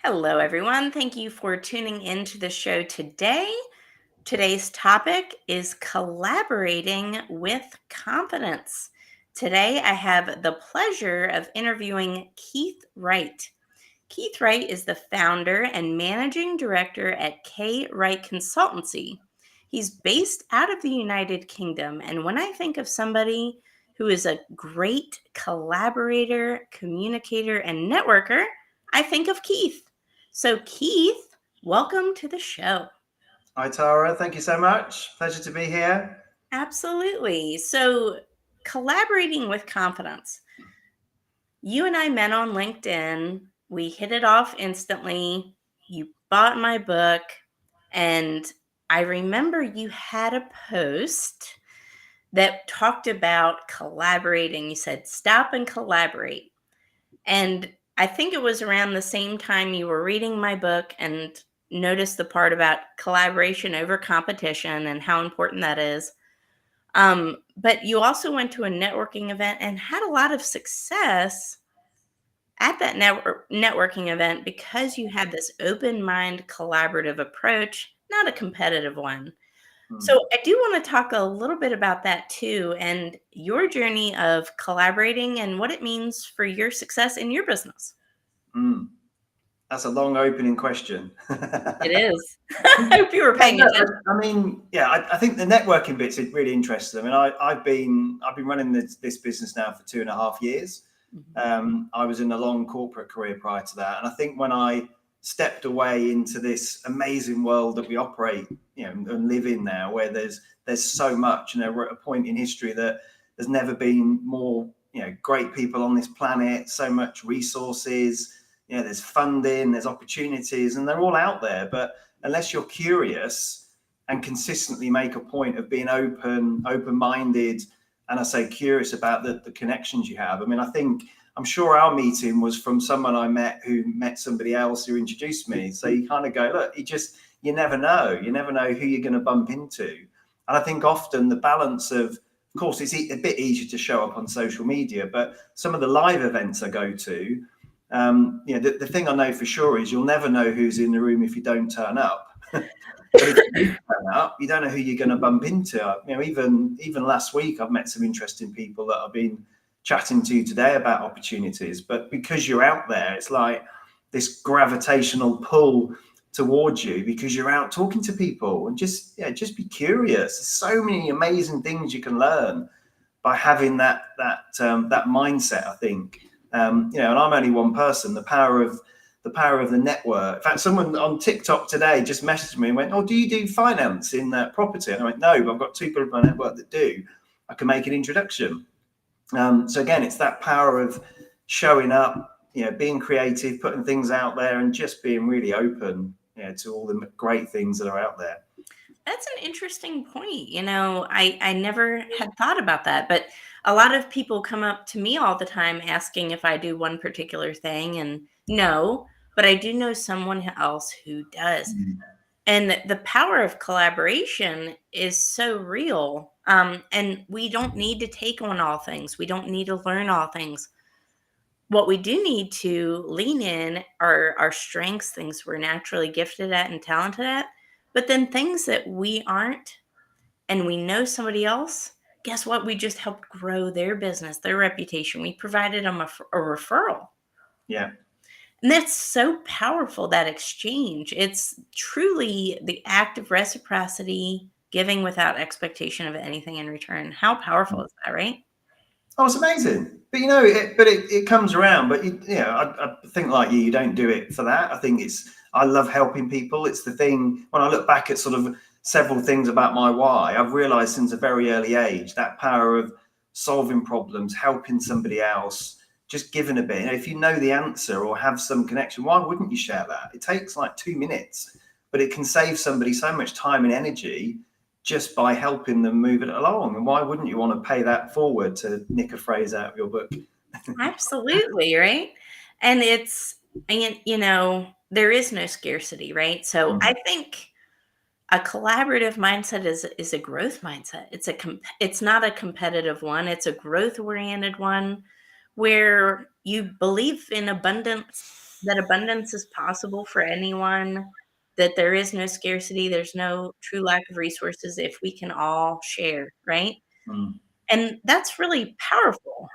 Hello, everyone. Thank you for tuning into the show today. Today's topic is collaborating with confidence. Today, I have the pleasure of interviewing Keith Wright. Keith Wright is the founder and managing director at Wright Consultancy. He's based out of the United Kingdom. And when I think of somebody who is a great collaborator, communicator, and networker, I think of Keith. So, Keith, welcome to the show. Hi, Tara. Thank you so much. Pleasure to be here. Absolutely. So, collaborating with confidence. You and I met on LinkedIn. We hit it off instantly. You bought my book. And I remember you had a post that talked about collaborating. You said, stop and collaborate. And I think it was around the same time you were reading my book and noticed the part about collaboration over competition and how important that is. But you also went to a networking event and had a lot of success at that networking event because you had this open mind, collaborative approach, not a competitive one. So I do want to talk a little bit about that too, and your journey of collaborating and what it means for your success in your business. That's a long opening question. It is. I hope you were paying attention. I think the networking bit's really interesting. I mean, I've been running this business now for 2.5 years. I was in a long corporate career prior to that, and I think when I stepped away into this amazing world that we operate, and live in now, where there's so much, we're at a point in history that there's never been more, great people on this planet, so much resources, there's funding, there's opportunities, and they're all out there. But unless you're curious and consistently make a point of being open-minded, and I say curious about the connections you have. I mean, I'm sure our meeting was from someone I met who met somebody else who introduced me. So you kind of go, look, you never know. You never know who you're going to bump into. And I think often the balance of course, it's a bit easier to show up on social media, but some of the live events I go to, the thing I know for sure is you'll never know who's in the room if you don't turn up. But if you do turn up, you don't know who you're going to bump into. Even last week, I've met some interesting people that I've been chatting to today about opportunities. But because you're out there, it's like this gravitational pull towards you because you're out talking to people, and just be curious. There's so many amazing things you can learn by having that mindset, I think. And I'm only one person. The power of the network. In fact, someone on TikTok today just messaged me and went, "Oh, do you do finance in property?" And I went, "No, but I've got 2 people in my network that do. I can make an introduction." So again, it's that power of showing up, being creative, putting things out there, and just being really open, to all the great things that are out there. That's an interesting point. I never had thought about that, but a lot of people come up to me all the time asking if I do one particular thing, and no, but I do know someone else who does. And the power of collaboration is so real. And we don't need to take on all things. We don't need to learn all things. What we do need to lean in are our strengths, things we're naturally gifted at and talented at, but then things that we aren't, and we know somebody else, guess what? We just helped grow their business, their reputation. We provided them a referral. Yeah. And that's so powerful, that exchange. It's truly the act of reciprocity, giving without expectation of anything in return. How powerful is that, right? Oh, it's amazing. But it comes around. But I think like you don't do it for that. I love helping people. It's the thing when I look back at sort of several things about my why, I've realized since a very early age that power of solving problems, helping somebody else, just giving a bit. If you know the answer or have some connection, why wouldn't you share that? It takes like 2 minutes, but it can save somebody so much time and energy just by helping them move it along. And why wouldn't you want to pay that forward, to nick a phrase out of your book? Absolutely, right? And there is no scarcity, right? So I think a collaborative mindset is a growth mindset. It's not a competitive one. It's a growth oriented one where you believe in abundance that abundance is possible for anyone, that there is no scarcity, there's no true lack of resources if we can all share, right? Mm, And that's really powerful.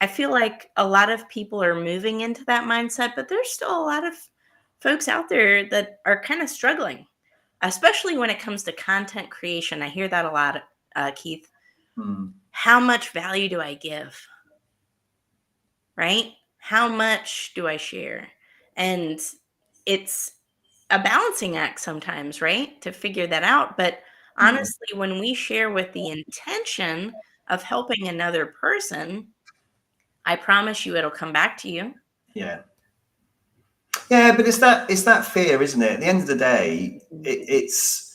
I feel like a lot of people are moving into that mindset, but there's still a lot of folks out there that are kind of struggling, especially when it comes to content creation. I hear that a lot, Keith. mm, How much value do I give? Right? How much do I share? And it's a balancing act sometimes, right? To figure that out. But mm. honestly, when we share with the intention of helping another person, I promise you it'll come back to you. Yeah. Yeah, but it's that fear, isn't it? At the end of the day, Mhm. it's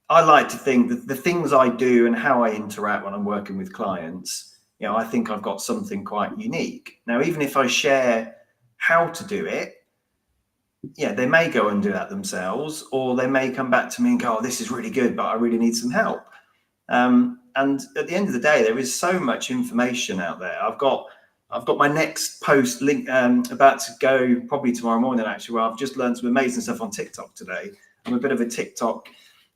I like to think that the things I do and how I interact when I'm working with clients, I think I've got something quite unique. Now, even if I share how to do it, yeah, they may go and do that themselves, or they may come back to me and go, "Oh, this is really good, but I really need some help." And at the end of the day, there is so much information out there. I've got my next post link about to go probably tomorrow morning, actually, where I've just learned some amazing stuff on TikTok today. I'm a bit of a TikTok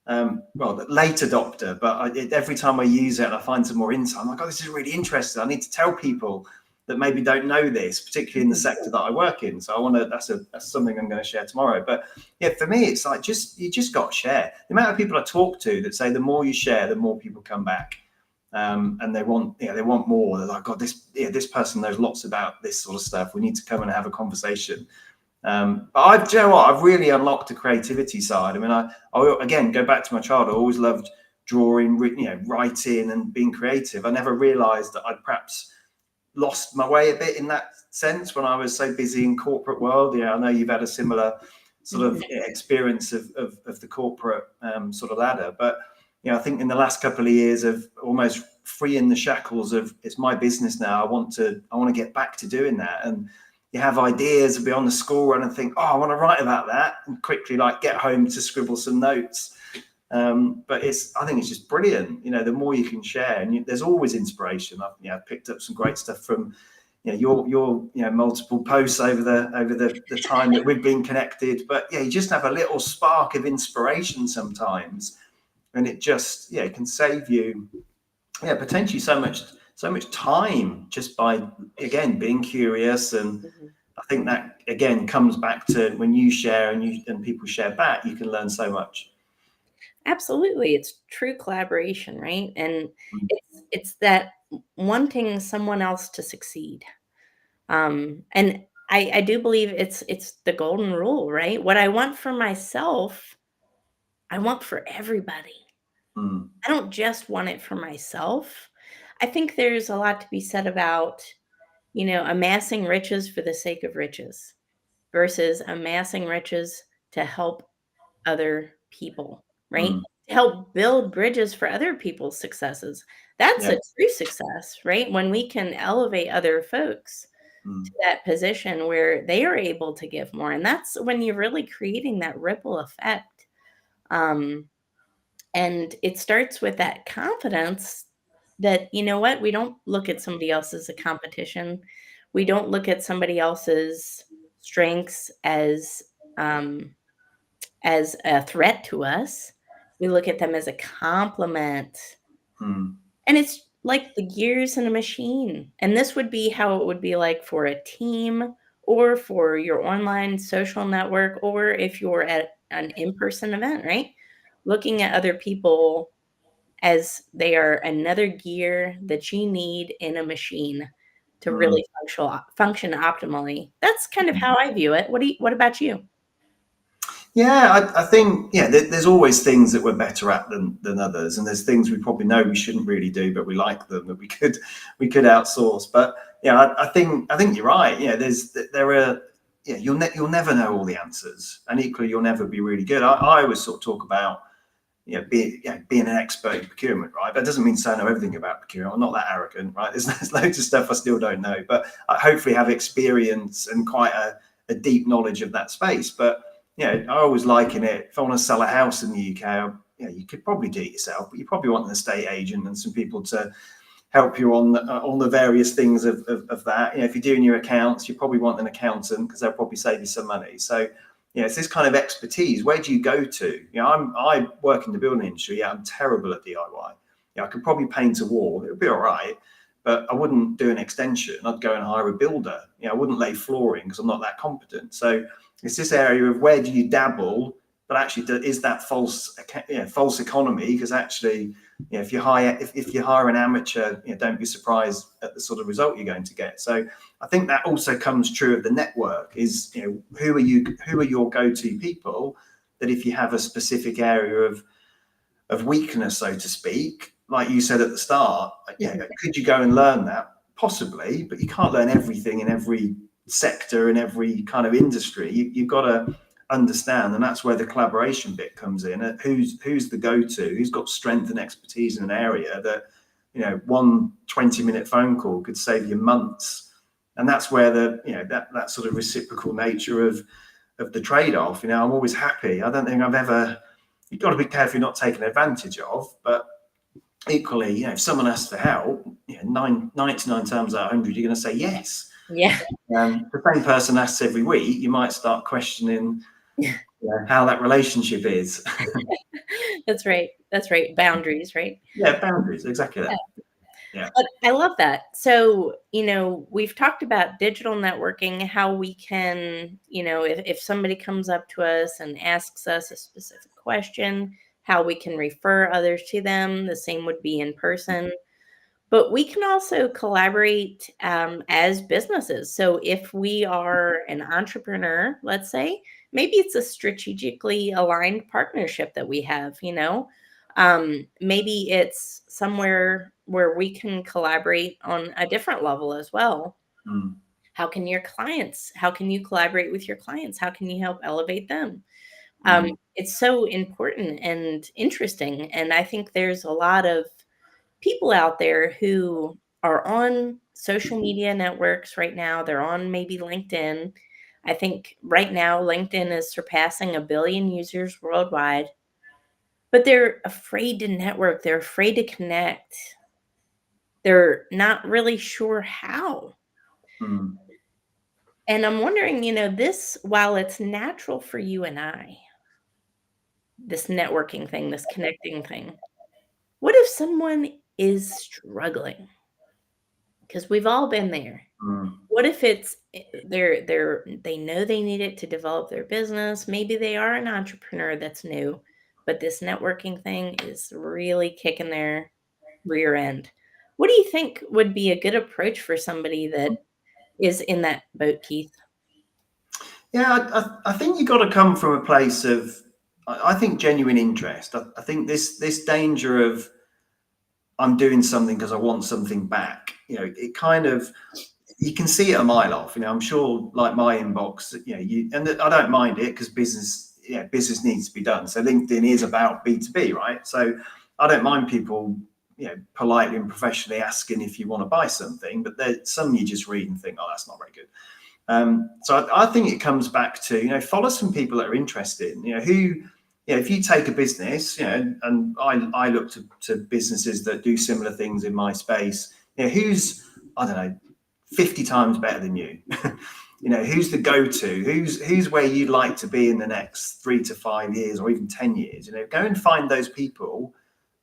late adopter, but every time I use it and I find some more insight, I'm like, oh, this is really interesting. I need to tell people that maybe don't know this, particularly in the sector that I work in. So I want to. That's something I'm going to share tomorrow. But yeah, for me, it's like you just got to share. The amount of people I talk to that say the more you share, the more people come back. And they want more. They're like, God, this person knows lots about this sort of stuff. We need to come and have a conversation. But do you know what? I've really unlocked the creativity side. I mean, I again go back to my childhood. I always loved drawing, writing, and being creative. I never realised that I'd perhaps lost my way a bit in that sense when I was so busy in corporate world. I know you've had a similar sort of experience of the corporate sort of ladder, but I think in the last couple of years of almost freeing the shackles of it's my business now. I want to get back to doing that. And you have ideas, be on the school run and think, oh, I want to write about that, and quickly get home to scribble some notes. But I think it's just brilliant. The more you can share, and there's always inspiration. I've picked up some great stuff from your multiple posts over the time that we've been connected. But you just have a little spark of inspiration sometimes, and it just can save you potentially so much time just by again being curious. And I think that again comes back to when you share and people share back, you can learn so much. Absolutely. It's true collaboration, right? And it's that wanting someone else to succeed. And I do believe it's the golden rule, right? What I want for myself, I want for everybody. Mm, I don't just want it for myself. I think there's a lot to be said about, amassing riches for the sake of riches versus amassing riches to help other people, right? mm, To help build bridges for other people's successes. That's yeah. a true success, right? When we can elevate other folks to Mm, that position where they are able to give more. And that's when you're really creating that ripple effect. Um, and it starts with that confidence that, you know what, we don't look at somebody else as a competition. We don't look at somebody else's strengths um, as a threat to us. We look at them as a compliment. mm, And it's like the gears in a machine. And this would be how it would be like for a team or for your online social network, or if you're at an in-person event, right? Looking at other people as they are another gear that you need in a machine to mm, really function optimally. That's kind of mm. how I view it. What about you? Yeah, I think there's always things that we're better at than others, and there's things we probably know we shouldn't really do, but we like them that we could outsource. But I think you're right. There are you'll never know all the answers, and equally you'll never be really good. I always sort of talk about being an expert in procurement, right? That doesn't mean to say I know everything about procurement. I'm not that arrogant, right? There's loads of stuff I still don't know, but I hopefully have experience and quite a deep knowledge of that space. But I always liken it. If I want to sell a house in the UK, you could probably do it yourself, but you probably want an estate agent and some people to help you on the various things of that. You know, if you're doing your accounts, you probably want an accountant because they'll probably save you some money. So, you know, it's this kind of expertise. Where do you go to? You know, I work in the building industry. Yeah, I'm terrible at DIY. You know, I could probably paint a wall. It would be all right, but I wouldn't do an extension. I'd go and hire a builder. You know, I wouldn't lay flooring because I'm not that competent. So it's this area of where do you dabble, but actually is that false economy? Because actually, you know, if you hire an amateur, you know, don't be surprised at the sort of result you're going to get. So I think that also comes true of the network. Is, you know, who are your go-to people that if you have a specific area of weakness, so to speak, like you said at the start, yeah, could you go and learn that? Possibly, but you can't learn everything in every sector, in every kind of industry. You've got to understand, and that's where the collaboration bit comes in. Who's the go-to, who's got strength and expertise in an area that, you know, one 20-minute phone call could save you months. And that's where the, you know, that sort of reciprocal nature of the trade-off. You know, I'm always happy. I don't think I've ever, you've got to be careful you're not taken advantage of, but equally, you know, if someone asks for help, you know, 99 times out of 100 you're going to say yes. Yeah. The same person asks every week, you might start questioning how that relationship is. That's right. Boundaries, right? Yeah, boundaries, exactly that. Yeah. But I love that. So, you know, we've talked about digital networking, how we can, you know, if somebody comes up to us and asks us a specific question, how we can refer others to them. The same would be in person. But we can also collaborate as businesses. So if we are an entrepreneur, let's say, maybe it's a strategically aligned partnership that we have, you know. Maybe it's somewhere where we can collaborate on a different level as well. Mm. How can you collaborate with your clients? How can you help elevate them? It's so important and interesting. And I think there's a lot of people out there who are on social media networks right now. They're on maybe LinkedIn. I think right now LinkedIn is surpassing 1 billion users worldwide, but they're afraid to network. They're afraid to connect. They're not really sure how. Mm. And I'm wondering, you know, this, while it's natural for you and I, this networking thing, this connecting thing, what if someone is struggling? Because we've all been there. Mm. What if it's they know they need it to develop their business? Maybe they are an entrepreneur that's new, but this networking thing is really kicking their rear end. What do you think would be a good approach for somebody that is in that boat, Keith? Yeah, I think you've got to come from a place of, I think, genuine interest. I think this danger of I'm doing something because I want something back. You know, it kind of, you can see it a mile off. You know, I'm sure, like my inbox, you know, and I don't mind it because business needs to be done. So LinkedIn is about B2B, right? So I don't mind people, you know, politely and professionally asking if you want to buy something, but there's some you just read and think, oh, that's not very good. So I think it comes back to, you know, follow some people that are interested. You know, if you take a business, you know, and I look to businesses that do similar things in my space. You know, who's, I don't know, 50 times better than you? You know, who's the go-to? Who's where you'd like to be in the next 3 to 5 years or even 10 years? You know, go and find those people.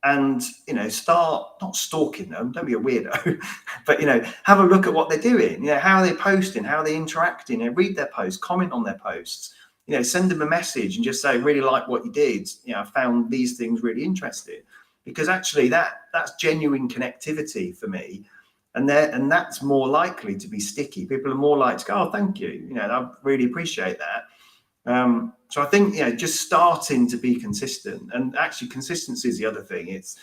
And, you know, start not stalking them, don't be a weirdo, but, you know, have a look at what they're doing, you know, how are they posting, how are they interacting, you know, read their posts, comment on their posts, you know, send them a message and just say, really like what you did, you know, I found these things really interesting, because actually that's genuine connectivity for me. And that's more likely to be sticky. People are more likely to go, oh, thank you, you know, I really appreciate that. So I think, you know, just starting to be consistent, and actually consistency is the other thing. It's,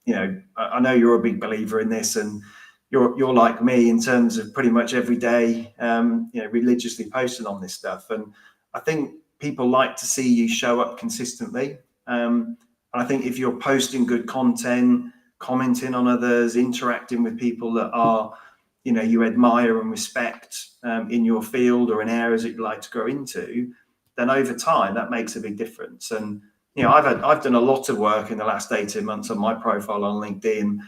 you know, I know you're a big believer in this, and you're like me in terms of pretty much every day, you know, religiously posting on this stuff. And I think people like to see you show up consistently. And I think if you're posting good content, commenting on others, interacting with people that are, you know, you admire and respect in your field or in areas that you'd like to grow into, then over time that makes a big difference. And, you know, I've done a lot of work in the last 18 months on my profile on LinkedIn,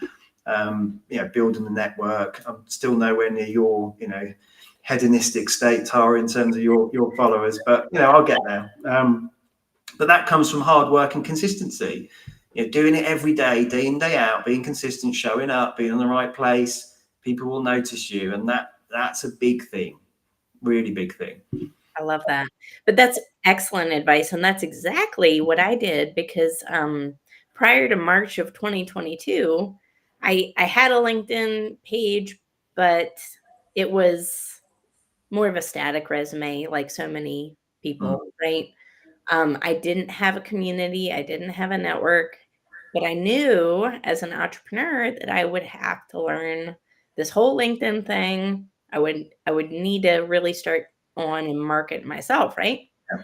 building the network. I'm still nowhere near your, hedonistic state, Tara, in terms of your followers, but I'll get there. But that comes from hard work and consistency. Doing it every day in, day out, being consistent, showing up, being in the right place. People will notice you, and that's a big thing, really big thing. I love that. But that's excellent advice, and that's exactly what I did because prior to March of 2022, I had a LinkedIn page, but it was more of a static resume, like so many people, right? I didn't have a community, I didn't have a network, but I knew as an entrepreneur that I would have to learn this whole LinkedIn thing. I would need to really start on and market myself, right? Yeah.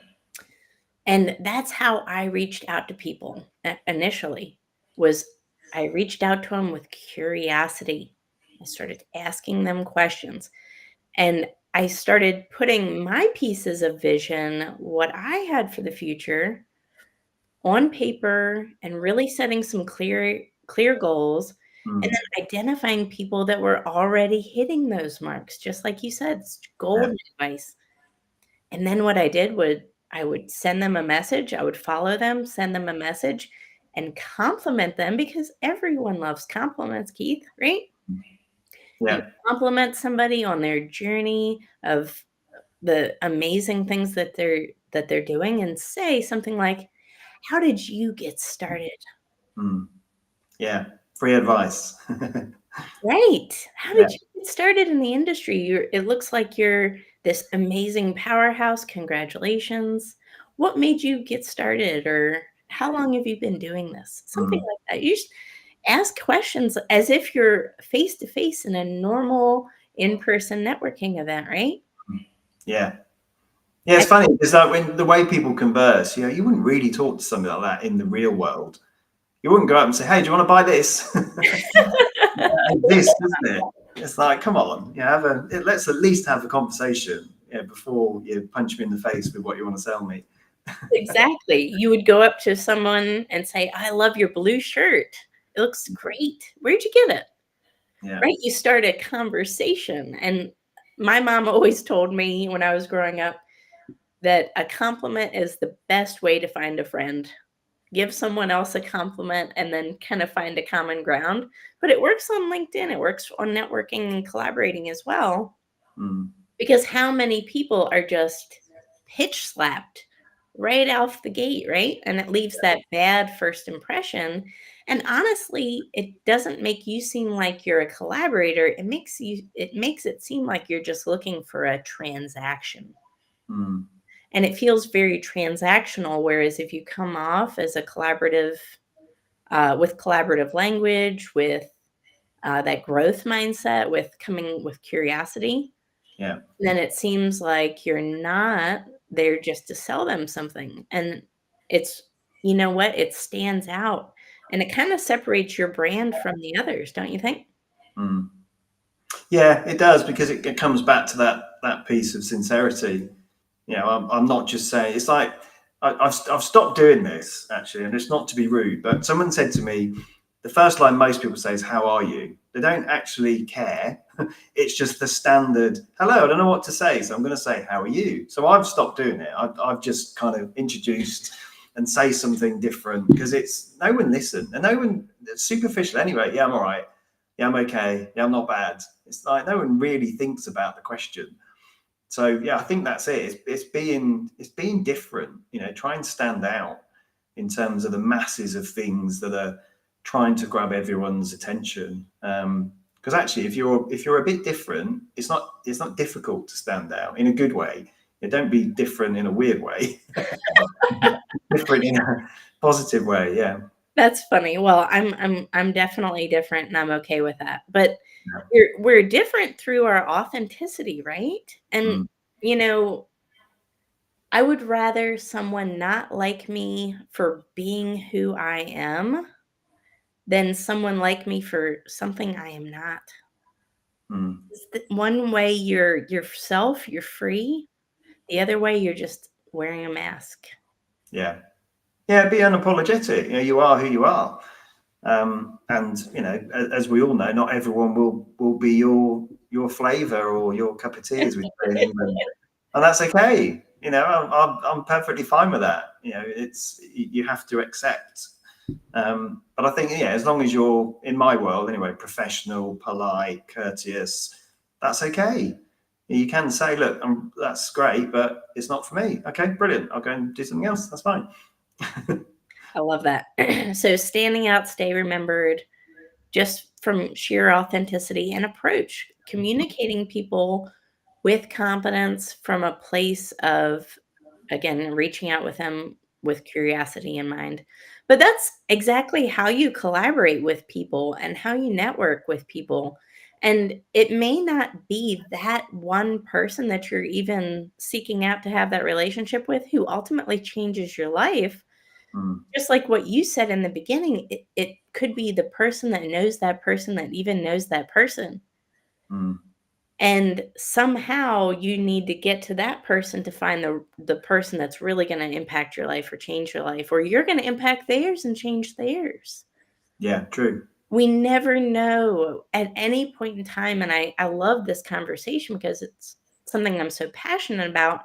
And that's how I reached out to people initially was I reached out to them with curiosity. I started asking them questions. And I started putting my pieces of vision, what I had for the future, on paper and really setting some clear goals and then identifying people that were already hitting those marks, just like you said, it's golden advice. And then what I did would I would send them a message, I would follow them, send them a message, and compliment them because everyone loves compliments, Keith, right? You Yeah. compliment somebody on their journey of the amazing things that they're doing and say something like, "How did you get started?" Yeah. Free advice. Right. How Yeah. did you get started in the industry? It looks like you're this amazing powerhouse. Congratulations. What made you get started? Or how long have you been doing this? Something like that. You just ask questions as if you're face to face in a normal in-person networking event, right? Yeah. Yeah, it's funny because when the way people converse, you wouldn't really talk to somebody like that in the real world. You wouldn't go up and say, "Hey, do you want to buy this?" This, doesn't it? It's like, come on, let's at least have a conversation, before you punch me in the face with what you want to sell me. Exactly. You would go up to someone and say, "I love your blue shirt. It looks great. Where'd you get it?" Yeah. Right? You start a conversation. And my mom always told me when I was growing up that a compliment is the best way to find a friend. Give someone else a compliment and then kind of find a common ground. But it works on LinkedIn, it works on networking and collaborating as well. Because how many people are just pitch slapped right off the gate, right? And it leaves that bad first impression. And honestly, it doesn't make you seem like you're a collaborator. It makes it seem like you're just looking for a transaction. And it feels very transactional. Whereas if you come off as a collaborative, with collaborative language, with that growth mindset, with coming with curiosity, Yeah. then it seems like you're not there just to sell them something. And it's, you know what? It stands out and it kind of separates your brand from the others, don't you think? Yeah, it does, because it comes back to that piece of sincerity. I'm not just saying. It's like I've stopped doing this, actually, and it's not to be rude, but someone said to me, the first line most people say is, "How are you?" They don't actually care. It's just the standard, "Hello, I don't know what to say, so I'm going to say, how are you?" So I've stopped doing it. I've just kind of introduced and say something different, because it's no one listen, and no one, it's superficial anyway. "Yeah, I'm all right. Yeah, I'm okay. Yeah, I'm not bad." It's like no one really thinks about the question. So yeah, I think that's it. It's being different. Try and stand out in terms of the masses of things that are trying to grab everyone's attention. Because actually, if you're a bit different, it's not difficult to stand out in a good way. Don't be different in a weird way. Different in a positive way. Yeah. That's funny. Well, I'm definitely different and I'm okay with that. But we're different through our authenticity, right? And you know, I would rather someone not like me for being who I am than someone like me for something I am not. One way you're yourself, you're free. The other way you're just wearing a mask. Yeah. Yeah. Be unapologetic. You are who you are. And as we all know, not everyone will be your flavor or your cup of tea, as we say in England, and that's okay. I'm perfectly fine with that. It's, you have to accept. But I think, as long as you're, in my world anyway, professional, polite, courteous, that's okay. You can say, look, that's great, but it's not for me. Okay, brilliant. I'll go and do something else. That's fine. I love that. So standing out, stay remembered, just from sheer authenticity and approach, communicating people with confidence from a place of, again, reaching out with them with curiosity in mind. But that's exactly how you collaborate with people and how you network with people. And it may not be that one person that you're even seeking out to have that relationship with who ultimately changes your life. Mm, Just like what you said in the beginning, it could be the person that knows that person that even knows that person. mm. And somehow you need to get to that person to find the person that's really gonna impact your life or change your life, or you're gonna impact theirs and change theirs. Yeah, true. We never know at any point in time, and I love this conversation because it's something I'm so passionate about.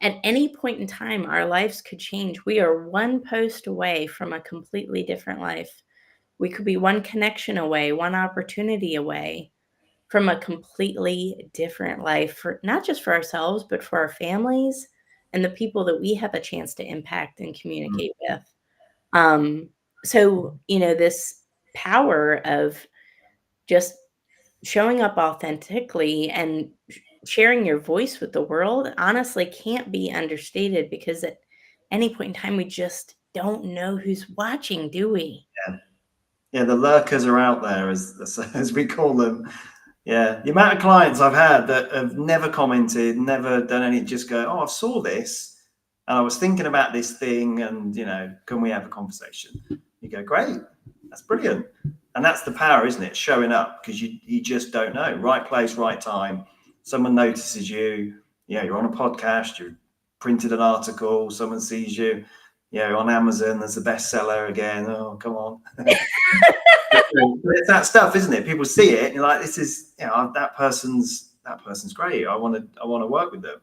At any point in time, our lives could change. We are one post away from a completely different life. We could be one connection away, one opportunity away from a completely different life for not just for ourselves, but for our families and the people that we have a chance to impact and Mm, communicate with. So, this power of just showing up authentically and sharing your voice with the world honestly can't be understated because at any point in time, we just don't know who's watching, do we? yeah. Yeah, the lurkers are out there, as we call them. Yeah, the amount of clients I've had that have never commented, never done any, just go, "Oh, I saw this, and I was thinking about this thing, and can we have a conversation?" You go, "Great, that's brilliant," and that's the power, isn't it? Showing up, because you just don't know. Right place, right time. Someone notices you. Yeah, you're on a podcast. You printed an article. Someone sees you. On Amazon, there's a bestseller again. Oh, come on. It's that stuff, isn't it? People see it and you're like, this is, that person's great. I want to work with them.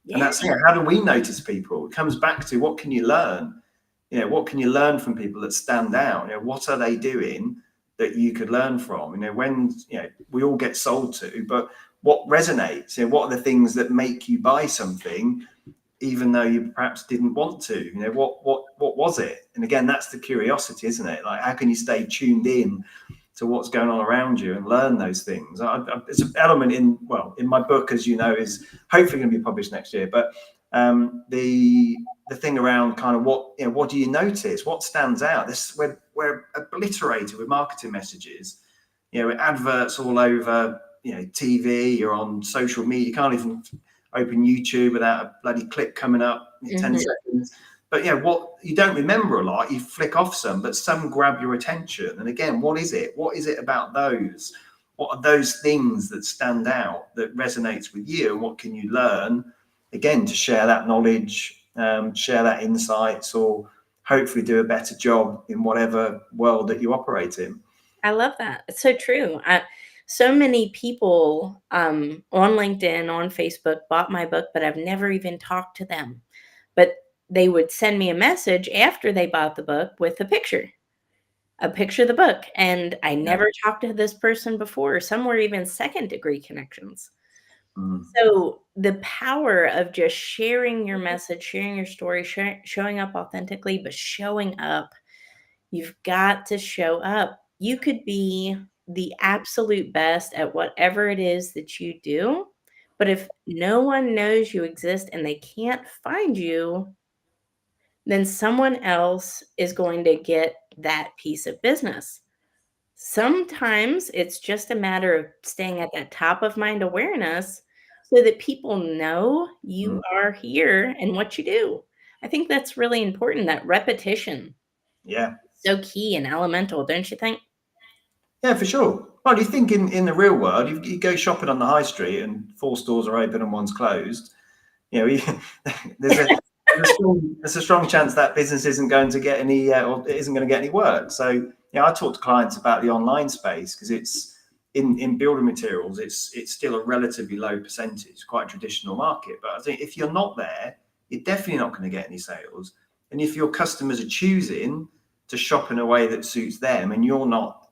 And Yeah. that's, how do we notice people? It comes back to, what can you learn? What can you learn from people that stand out? What are they doing that you could learn from? When we all get sold to, but what resonates? What are the things that make you buy something even though you perhaps didn't want to? What was it? And again, that's the curiosity, isn't it? Like, how can you stay tuned in to what's going on around you and learn those things? It's an element in my book, as you know, is hopefully going to be published next year. But the thing around kind of what do you notice? What stands out? We're obliterated with marketing messages. With adverts all over. TV. You're on social media. You can't even open YouTube without a bloody clip coming up in 10 seconds. But what you don't remember a lot, you flick off some, but some grab your attention. And again, what is it? What is it about those? What are those things that stand out, that resonates with you? And what can you learn, again, to share that knowledge, share that insights, or hopefully do a better job in whatever world that you operate in? I love that. It's so true. So many people on LinkedIn, on Facebook bought my book, but I've never even talked to them. But they would send me a message after they bought the book with a picture of the book. And I Yeah. never talked to this person before. Some were even second degree connections. Mm. So the power of just sharing your message, sharing your story, showing up authentically, but showing up. You've got to show up. You could be the absolute best at whatever it is that you do, but if no one knows you exist and they can't find you, then someone else is going to get that piece of business. Sometimes it's just a matter of staying at that top of mind awareness so that people know you Mm. are here and what you do. I think that's really important, that repetition. Yeah. So key and elemental, don't you think? Yeah, for sure. Well, you think in the real world, you go shopping on the high street and 4 stores are open and one's closed. There's a strong chance that business isn't going to get any or it isn't going to get any work. So I talk to clients about the online space because it's in building materials, it's still a relatively low percentage, quite a traditional market. But I think if you're not there, you're definitely not going to get any sales. And if your customers are choosing to shop in a way that suits them, and you're not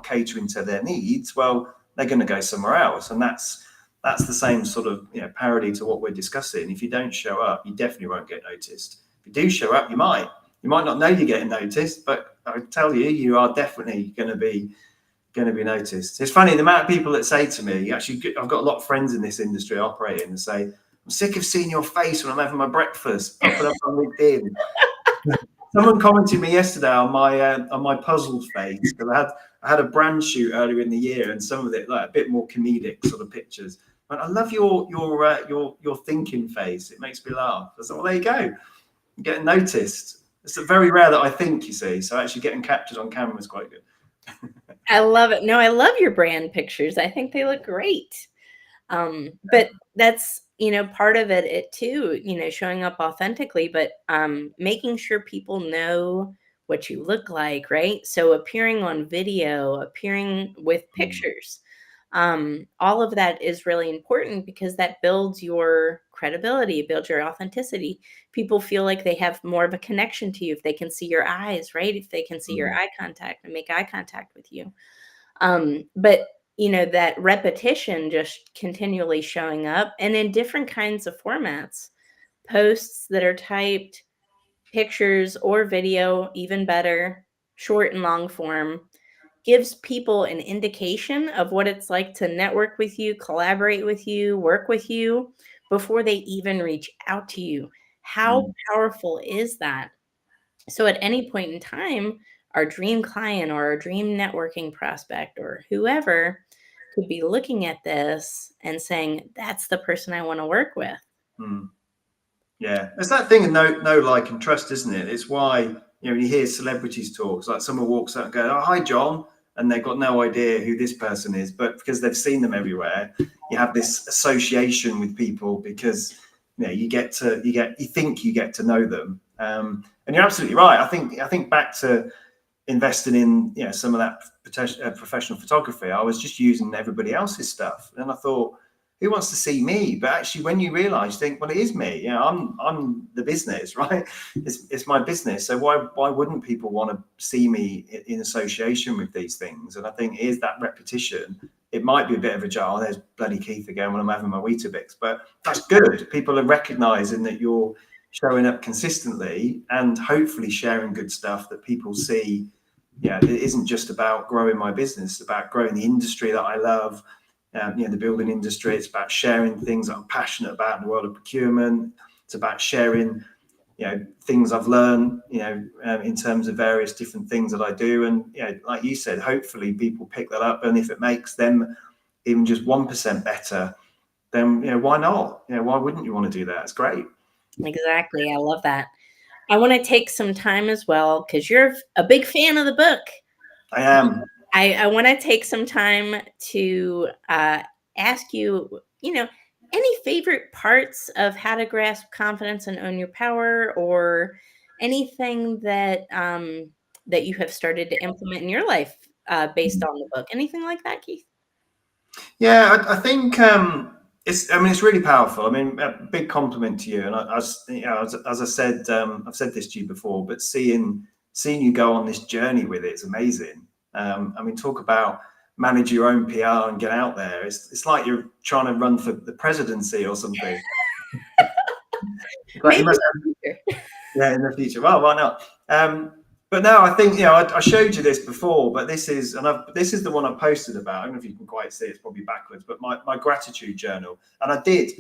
catering to their needs, well, they're going to go somewhere else. And that's the same sort of parody to what we're discussing. If you don't show up, you definitely won't get noticed. If you do show up, you might not know you're getting noticed, but I tell you, you are definitely going to be noticed. It's funny, the amount of people that say to me, actually, I've got a lot of friends in this industry I operate in, and say, I'm sick of seeing your face when I'm having my breakfast, popping up on LinkedIn. Someone commented me yesterday on my puzzled face, because I had a brand shoot earlier in the year, and some of it like a bit more comedic sort of pictures. But I love your thinking face. It makes me laugh. I thought, well, there you go. You're getting noticed. It's very rare that I think, you see. So actually getting captured on camera is quite good. I love it. No, I love your brand pictures. I think they look great. But that's, part of it too, showing up authentically, but making sure people know what you look like, right? So appearing on video, appearing with pictures, all of that is really important because that builds your credibility, builds your authenticity. People feel like they have more of a connection to you if they can see your eyes, right? If they can see your eye contact and make eye contact with you. But that repetition, just continually showing up and in different kinds of formats, posts that are typed, pictures or video, even better, short and long form, gives people an indication of what it's like to network with you, collaborate with you, work with you before they even reach out to you. How powerful is that? So at any point in time, our dream client or our dream networking prospect or whoever could be looking at this and saying, that's the person I want to work with. Yeah, it's that thing of know, like, and trust, isn't it? It's why, when you hear celebrities talk, it's like someone walks out and goes, oh, hi, John. And they've got no idea who this person is. But because they've seen them everywhere, you have this association with people because, you think you get to know them. And you're absolutely right. I think back to investing in some of that professional photography, I was just using everybody else's stuff, and I thought, who wants to see me? But actually, when you realize, you think, well, it is me. I'm the business, right? It's my business. So why wouldn't people want to see me in association with these things? And I think it is that repetition. It might be a bit of a jar. There's bloody Keith again when I'm having my Weetabix, but that's good. People are recognizing that you're showing up consistently and hopefully sharing good stuff that people see. It isn't just about growing my business, it's about growing the industry that I love. The building industry. It's about sharing things that I'm passionate about in the world of procurement. It's about sharing, things I've learned, in terms of various different things that I do. And, like you said, hopefully people pick that up. And if it makes them even just 1% better, then, why not? Why wouldn't you want to do that? It's great. Exactly. I love that. I want to take some time as well, because you're a big fan of the book. I am. I want to take some time to ask you, any favorite parts of How to Grasp Confidence and Own Your Power, or anything that that you have started to implement in your life based on the book? Anything like that, Keith? Yeah, I think it's really powerful. I mean, a big compliment to you. And as I said, I've said this to you before, but seeing you go on this journey with it is amazing. I mean, talk about manage your own PR and get out there. It's like you're trying to run for the presidency or something. Maybe in the future. Well, why not? But no, I think I showed you this before, but this is the one I posted about. I don't know if you can quite see; it's probably backwards. But my gratitude journal, and I did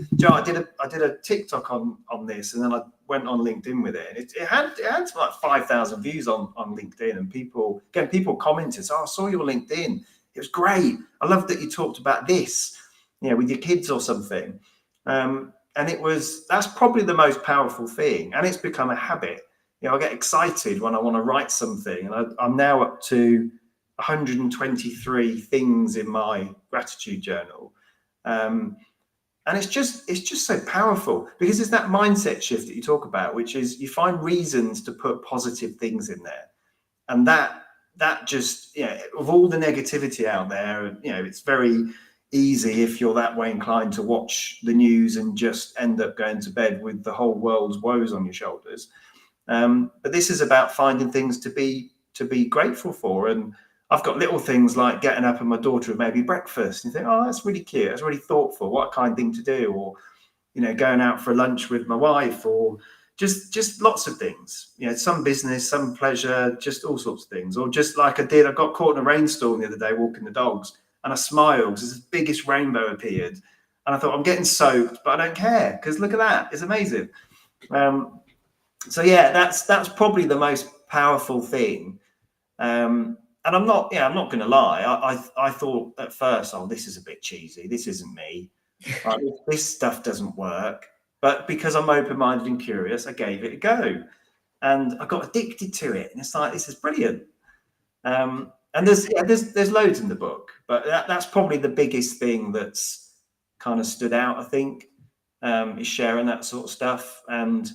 a TikTok on this, and then I went on LinkedIn with it. And it had like 5,000 views on LinkedIn, and people commented, "Oh, I saw your LinkedIn. It was great. I love that you talked about this, with your kids or something." And that's probably the most powerful thing, and it's become a habit. I get excited when I want to write something, and I'm now up to 123 things in my gratitude journal, and it's just so powerful because it's that mindset shift that you talk about, which is you find reasons to put positive things in there, and that that just, of all the negativity out there, it's very easy if you're that way inclined to watch the news and just end up going to bed with the whole world's woes on your shoulders. But this is about finding things to be grateful for. And I've got little things like getting up and my daughter had maybe breakfast. And you think, oh, that's really cute. That's really thoughtful. What a kind thing to do. Or, going out for lunch with my wife, or just lots of things. Some business, some pleasure, just all sorts of things. Or just like I got caught in a rainstorm the other day walking the dogs, and I smiled because the biggest rainbow appeared. And I thought, I'm getting soaked, but I don't care because look at that. It's amazing. So yeah, that's probably the most powerful thing. And I'm not going to lie. I thought at first, oh, this is a bit cheesy. This isn't me. This stuff doesn't work. But because I'm open-minded and curious, I gave it a go, and I got addicted to it. And it's like, this is brilliant. And there's loads in the book, but that's probably the biggest thing that's kind of stood out, I think, is sharing that sort of stuff. And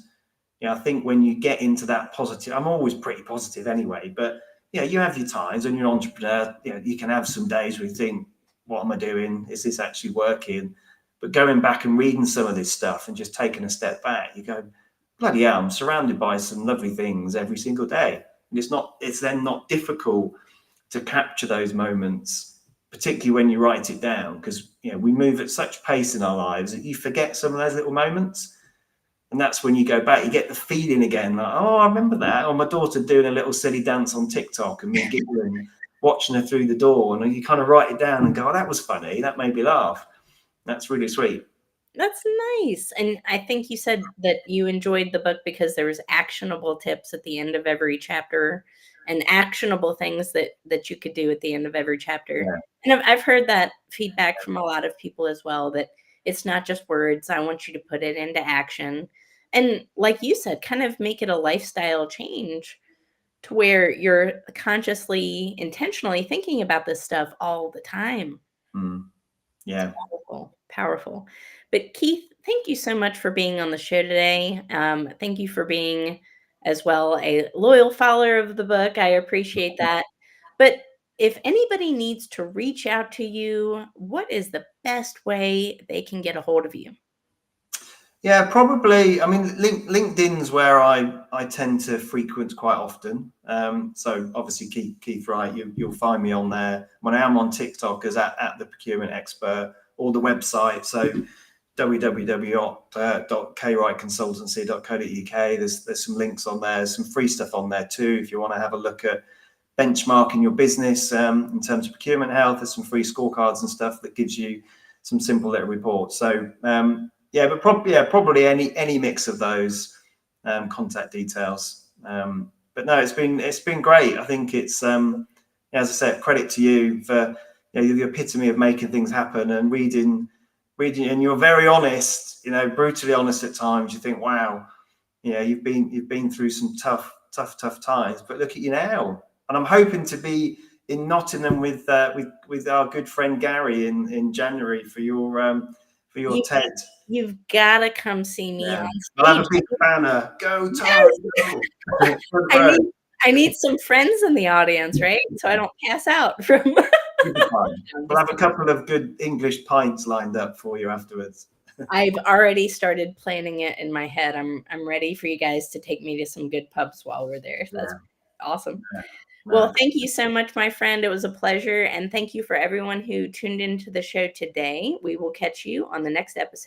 I think when you get into that positive, I'm always pretty positive anyway, but you have your times, and you're an entrepreneur, you can have some days where you think, what am I doing? Is this actually working? But going back and reading some of this stuff and just taking a step back, you go, bloody hell, I'm surrounded by some lovely things every single day. And it's then not difficult to capture those moments, particularly when you write it down, because we move at such pace in our lives that you forget some of those little moments. And that's when you go back, you get the feeling again, like, oh, I remember that. Or my daughter doing a little silly dance on TikTok and me giggling, watching her through the door. And you kind of write it down and go, oh, that was funny. That made me laugh. That's really sweet. That's nice. And I think you said that you enjoyed the book because there was actionable tips at the end of every chapter, and actionable things that you could do at the end of every chapter. Yeah. And I've heard that feedback from a lot of people as well, that it's not just words. I want you to put it into action. And like you said, kind of make it a lifestyle change to where you're consciously, intentionally thinking about this stuff all the time. Yeah. Powerful, powerful. But Keith, thank you so much for being on the show today. Thank you for being as well a loyal follower of the book. I appreciate that. But if anybody needs to reach out to you, what is the best way they can get a hold of you? Yeah, probably. I mean, LinkedIn's where I tend to frequent quite often. So obviously, Keith Wright, you'll find me on there. When I am on TikTok as at the procurement expert, or the website. So www.kwrightconsultancy.co.uk. There's some links on there. There's some free stuff on there too if you want to have a look at benchmarking your business in terms of procurement health. There's some free scorecards and stuff that gives you some simple little reports. So yeah, but probably any mix of those contact details. But no, it's been great. I think it's as I said, credit to you for you're the epitome of making things happen and reading, and you're very honest. Brutally honest at times. You think, wow, you've been through some tough times, but look at you now. And I'm hoping to be in Nottingham with our good friend Gary in January for your TED. You've got to come see me on stage. I'll have a big banner. Go, Tara, yes. Go. I need some friends in the audience, right? So I don't pass out from. We'll have a couple of good English pints lined up for you afterwards. I've already started planning it in my head. I'm ready for you guys to take me to some good pubs while we're there. That's awesome. Yeah. Well, thank you so much, my friend. It was a pleasure. And thank you for everyone who tuned into the show today. We will catch you on the next episode.